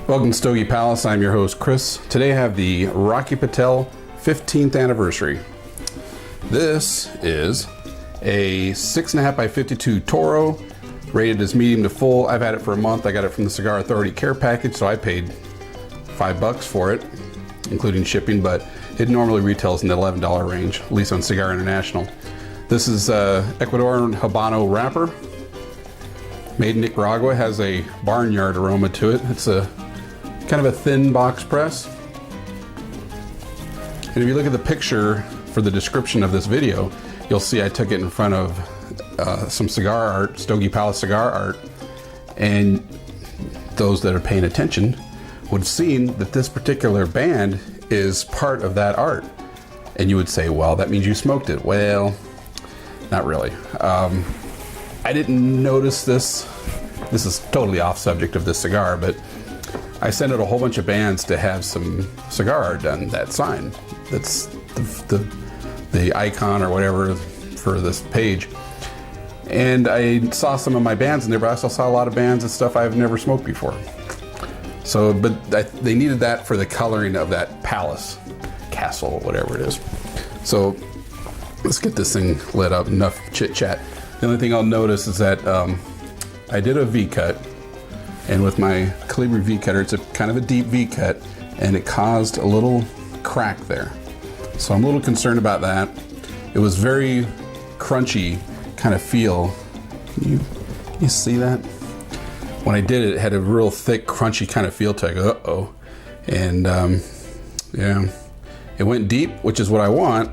Welcome to Stogie Palace. I'm your host, Chris. Today I have the Rocky Patel 15th anniversary. This is a 6.5 by 52 Toro, rated as medium to full. I've had it for a month. I got it from the Cigar Authority Care Package, so I paid $5 for it, including shipping, but it normally retails in the $11 range, at least on Cigar International. This is Ecuadorian Habano wrapper. Made in Nicaragua, has a barnyard aroma to it. It's a kind of a thin box press. And if you look at the picture for the description of this video, you'll see I took it in front of some cigar art, Stogie Palace cigar art, and those that are paying attention would have seen that this particular band is part of that art. And you would say, well, that means you smoked it. Well, not really. I didn't notice this. This is totally off subject of this cigar, but I sent out a whole bunch of bands to have some cigar art done, that sign. That's the icon or whatever for this page. And I saw some of my bands in there, but I also saw a lot of bands and stuff I've never smoked before. So, but they needed that for the coloring of that palace, castle, whatever it is. So let's get this thing lit up. Enough chit chat. The only thing I'll notice is that I did a V-cut, and with my Calibri V-cutter, it's a kind of a deep V-cut, and it caused a little crack there. So I'm a little concerned about that. It was very crunchy kind of feel. You see that? When I did it, it had a real thick, crunchy kind of feel to it. Uh-oh. And yeah, it went deep, which is what I want.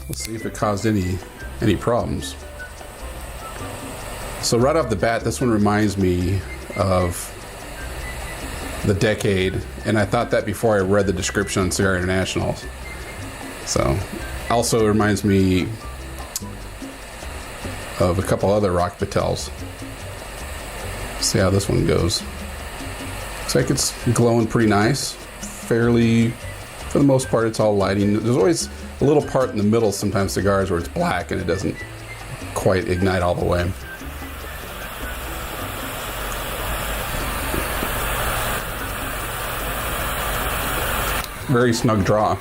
Let's see if it caused any problems. So right off the bat, this one reminds me of the decade, and I thought that before I read the description on Cigar International. So also reminds me of a couple other Rocky Patels. See how this one goes. Looks like it's glowing pretty nice. Fairly, for the most part, it's all lighting. There's always a little part in the middle, sometimes cigars, where it's black and it doesn't quite ignite all the way. Very snug draw.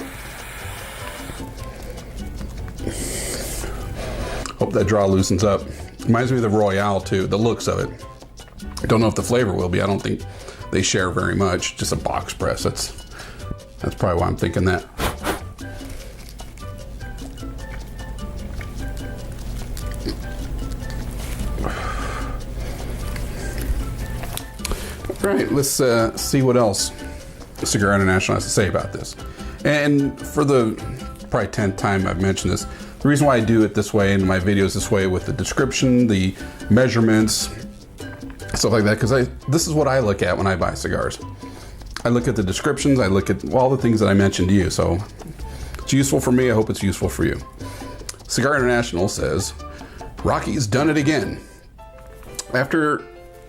Hope that draw loosens up. Reminds me of the Royale too, the looks of it. I don't know if the flavor will be. I don't think they share very much. Just a box press. That's probably why I'm thinking that. All right, let's see what else Cigar International has to say about this. And for the probably 10th time I've mentioned this, the reason why I do it this way in my videos this way with the description, the measurements, stuff like that, because this is what I look at when I buy cigars. I look at the descriptions, I look at all the things that I mentioned to you, so it's useful for me. I hope it's useful for you. Cigar International says, Rocky's done it again. After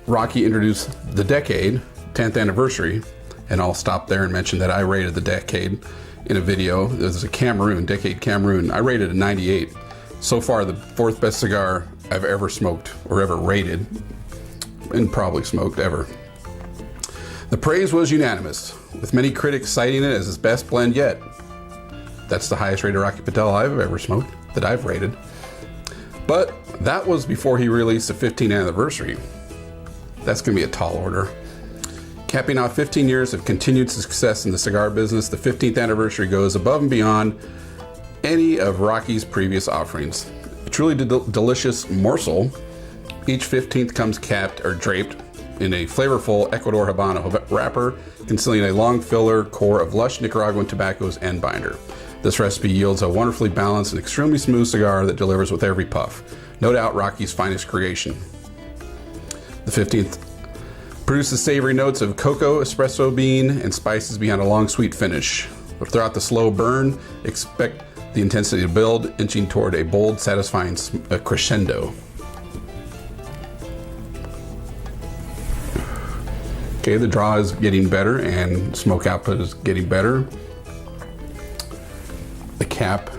Rocky introduced the decade, 10th anniversary, and I'll stop there and mention that I rated the decade in a video. There's a decade Cameroon. I rated a 98. So far, the 4th best cigar I've ever smoked or ever rated, and probably smoked ever. The praise was unanimous, with many critics citing it as his best blend yet. That's the highest rated Rocky Patel I've ever smoked, that I've rated. But that was before he released the 15th anniversary. That's gonna be a tall order. Capping off 15 years of continued success in the cigar business, the 15th anniversary goes above and beyond any of Rocky's previous offerings. A truly delicious morsel, each 15th comes capped or draped in a flavorful Ecuador Habano wrapper, concealing a long filler core of lush Nicaraguan tobaccos and binder. This recipe yields a wonderfully balanced and extremely smooth cigar that delivers with every puff. No doubt Rocky's finest creation. The 15th produces savory notes of cocoa, espresso bean, and spices behind a long sweet finish. But throughout the slow burn, expect the intensity to build, inching toward a bold, satisfying crescendo. Okay, the draw is getting better and smoke output is getting better. The cap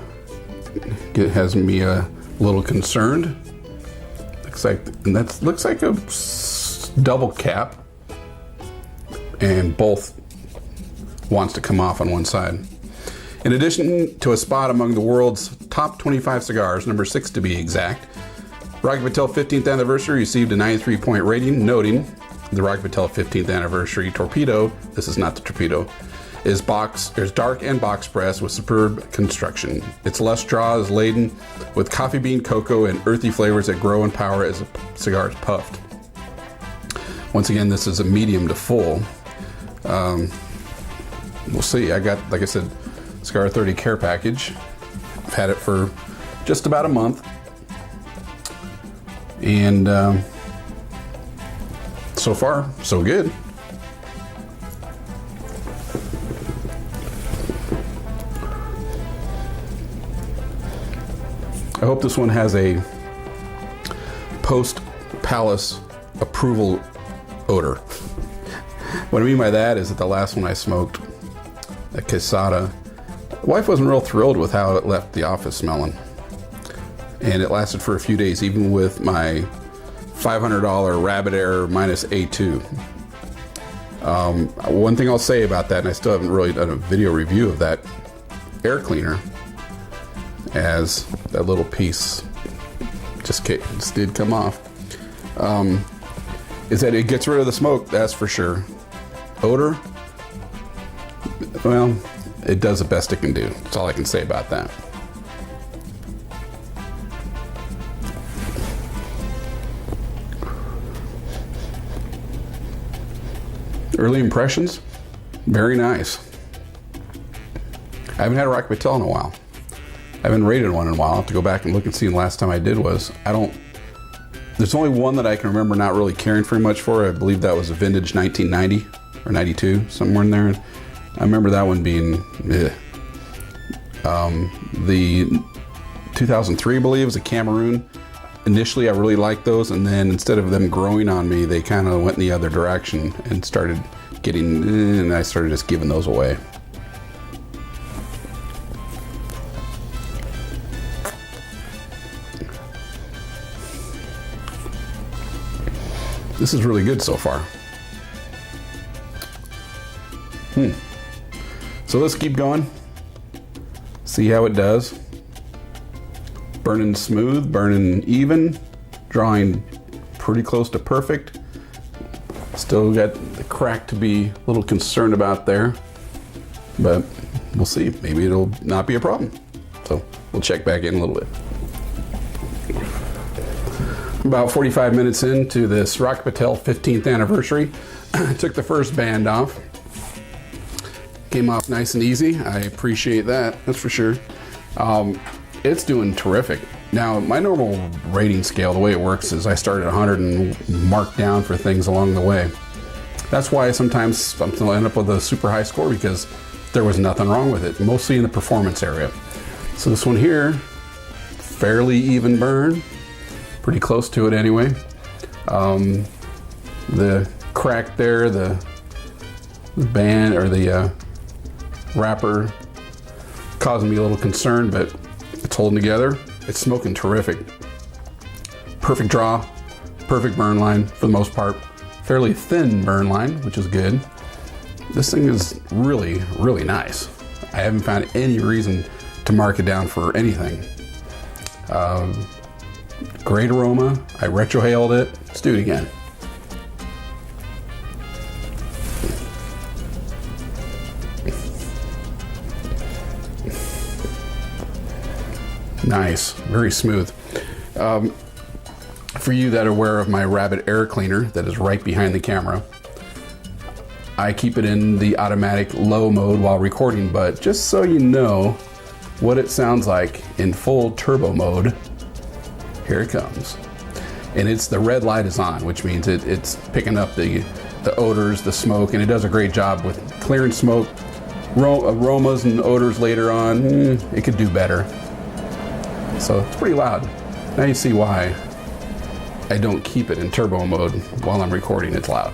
has me a little concerned. Looks like a double cap. and both wants to come off on one side. In addition to a spot among the world's top 25 cigars, number 6 to be exact, Rocky Patel 15th anniversary received a 93-point rating, noting the Rocky Patel 15th anniversary torpedo, this is not the torpedo, is dark and box press with superb construction. Its lush draw is laden with coffee bean, cocoa, and earthy flavors that grow in power as a cigar is puffed. Once again, this is a medium to full. We'll see. I got, like I said, Cigar Authority Care Package. I've had it for just about a month. And so far, so good. I hope this one has a post-palace approval odor. What I mean by that is that the last one I smoked, a Quesada, the wife wasn't real thrilled with how it left the office smelling. And it lasted for a few days, even with my $500 Rabbit Air minus A2. One thing I'll say about that, and I still haven't really done a video review of that air cleaner, as that little piece just did come off, is that it gets rid of the smoke, that's for sure. Odor, well, it does the best it can do. That's all I can say about that. Early impressions, very nice. I haven't had a Rocky Patel in a while. I haven't rated one in a while. I'll have to go back and look and see. The last time I did was, there's only one that I can remember not really caring very much for. I believe that was a vintage 1990 or 92, somewhere in there. I remember that one being, the 2003, I believe, was a Cameroon. Initially, I really liked those, and then instead of them growing on me, they kind of went in the other direction and started getting, and I started just giving those away. This is really good so far. So let's keep going. See how it does. Burning smooth, burning even, drawing pretty close to perfect. Still got the crack to be a little concerned about there, but we'll see. Maybe it'll not be a problem. So we'll check back in a little bit. About 45 minutes into this Rocky Patel 15th anniversary, I took the first band off. Came off nice and easy. I appreciate that, that's for sure. It's doing terrific. Now, my normal rating scale, the way it works is I start at 100 and mark down for things along the way. That's why sometimes I'll end up with a super high score, because there was nothing wrong with it, mostly in the performance area. So this one here, fairly even burn. Pretty close to it anyway. The crack there, the band or the wrapper causing me a little concern, but it's holding together. It's smoking terrific. Perfect draw, perfect burn line for the most part. Fairly thin burn line, which is good. This thing is really, really nice. I haven't found any reason to mark it down for anything. Great aroma. I retrohaled it. Let's do it again. Nice, very smooth. For you that are aware of my Rabbit air cleaner that is right behind the camera, I keep it in the automatic low mode while recording, but just so you know what it sounds like in full turbo mode, here it comes. And it's the red light is on, which means it's picking up the odors, the smoke, and it does a great job with clearing smoke, aromas and odors later on. It could do better. So it's pretty loud. Now you see why I don't keep it in turbo mode while I'm recording. It's loud.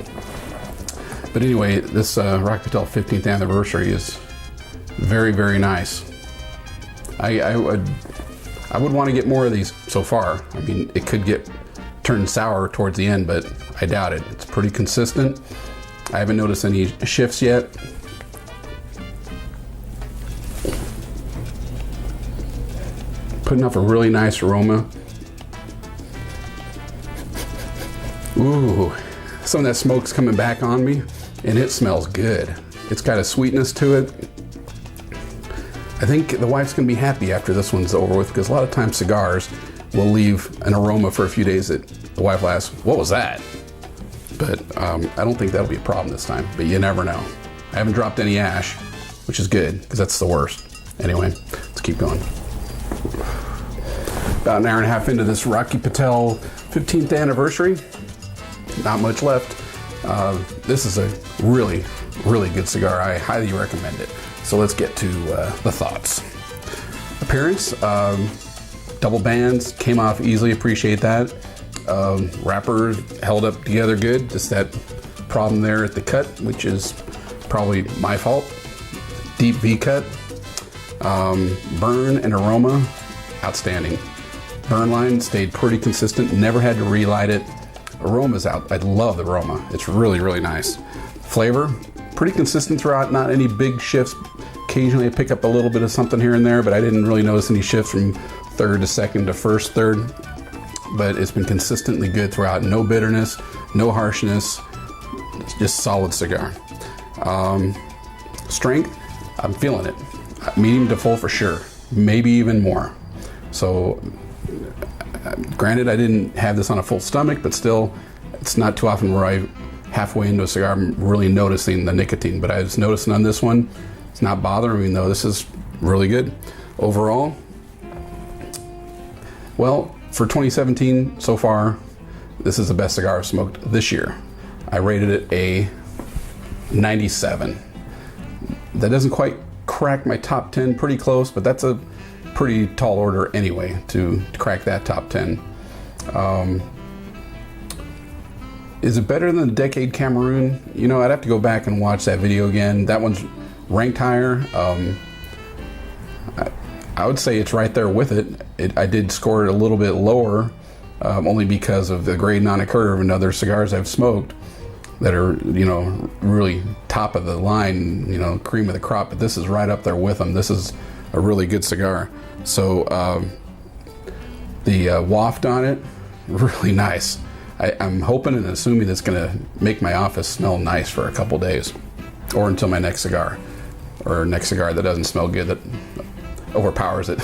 But anyway, this Rocky Patel 15th anniversary is very, very nice. I would want to get more of these so far. I mean, it could turn sour towards the end, but I doubt it. It's pretty consistent. I haven't noticed any shifts yet. Putting off a really nice aroma. Ooh, some of that smoke's coming back on me, and it smells good. It's got a sweetness to it. I think the wife's gonna be happy after this one's over with, because a lot of times cigars will leave an aroma for a few days that the wife will ask, what was that? But I don't think that'll be a problem this time, but you never know. I haven't dropped any ash, which is good, because that's the worst. Anyway, let's keep going. About an hour and a half into this Rocky Patel 15th anniversary. Not much left. This is a really, really good cigar. I highly recommend it. So let's get to the thoughts. Appearance, double bands, came off easily, appreciate that. Wrapper held up together good, just that problem there at the cut, which is probably my fault. Deep V cut. Burn and aroma, outstanding. Burn line stayed pretty consistent, never had to relight it. Aroma's out, I love the aroma. It's really, really nice. Flavor, pretty consistent throughout, not any big shifts. Occasionally I pick up a little bit of something here and there, but I didn't really notice any shifts from third to second to first third. But it's been consistently good throughout. No bitterness, no harshness, just solid cigar. Strength, I'm feeling it. Medium to full for sure, maybe even more. So, granted, I didn't have this on a full stomach, but still, it's not too often where I halfway into a cigar, I'm really noticing the nicotine. But I was noticing on this one, it's not bothering me though. This is really good. Overall, well, for 2017 so far, this is the best cigar I've smoked this year. I rated it a 97. That doesn't quite crack my top 10, pretty close, but that's a pretty tall order anyway to crack that top 10. Is it better than the Decade Cameroon? You know, I'd have to go back and watch that video again. That one's ranked higher. I would say it's right there with it. I did score it a little bit lower, only because of the grading on a curve and other cigars I've smoked that are, you know, really top of the line, you know, cream of the crop, but this is right up there with them. This is a really good cigar. So the waft on it, really nice. I'm hoping and assuming it's gonna make my office smell nice for a couple days, or until my next cigar, or next cigar that doesn't smell good, that overpowers it.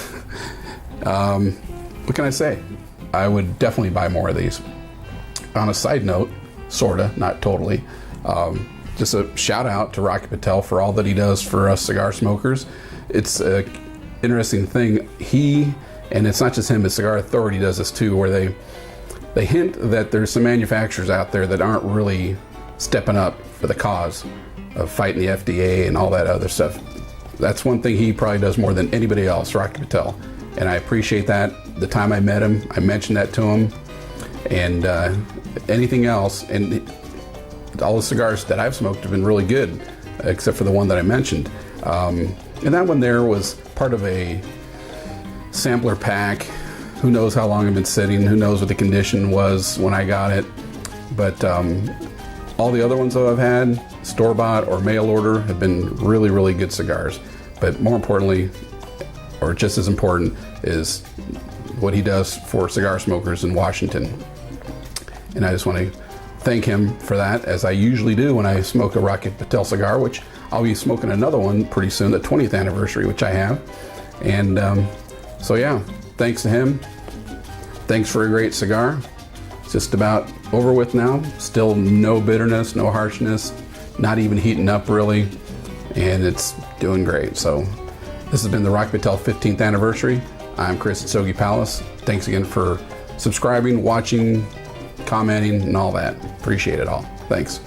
What can I say? I would definitely buy more of these. On a side note, sorta, not totally, just a shout out to Rocky Patel for all that he does for us cigar smokers. It's an interesting thing. And it's not just him, but Cigar Authority does this too, where they hint that there's some manufacturers out there that aren't really stepping up for the cause of fighting the FDA and all that other stuff. That's one thing he probably does more than anybody else, Rocky Patel. And I appreciate that. The time I met him, I mentioned that to him. And anything else, and all the cigars that I've smoked have been really good, except for the one that I mentioned. And that one there was part of a sampler pack. Who knows how long it's been sitting, who knows what the condition was when I got it. But all the other ones that I've had, store-bought or mail order, have been really, really good cigars. But more importantly, or just as important, is what he does for cigar smokers in Washington. And I just want to thank him for that, as I usually do when I smoke a Rocky Patel cigar, which I'll be smoking another one pretty soon, the 20th anniversary, which I have. And so yeah, thanks to him. Thanks for a great cigar. It's just about over with now. Still no bitterness, no harshness, not even heating up really, and it's doing great. So this has been the Rocky Patel 15th anniversary. I'm Chris at Sogi Palace. Thanks again for subscribing, watching, commenting, and all that. Appreciate it all. Thanks.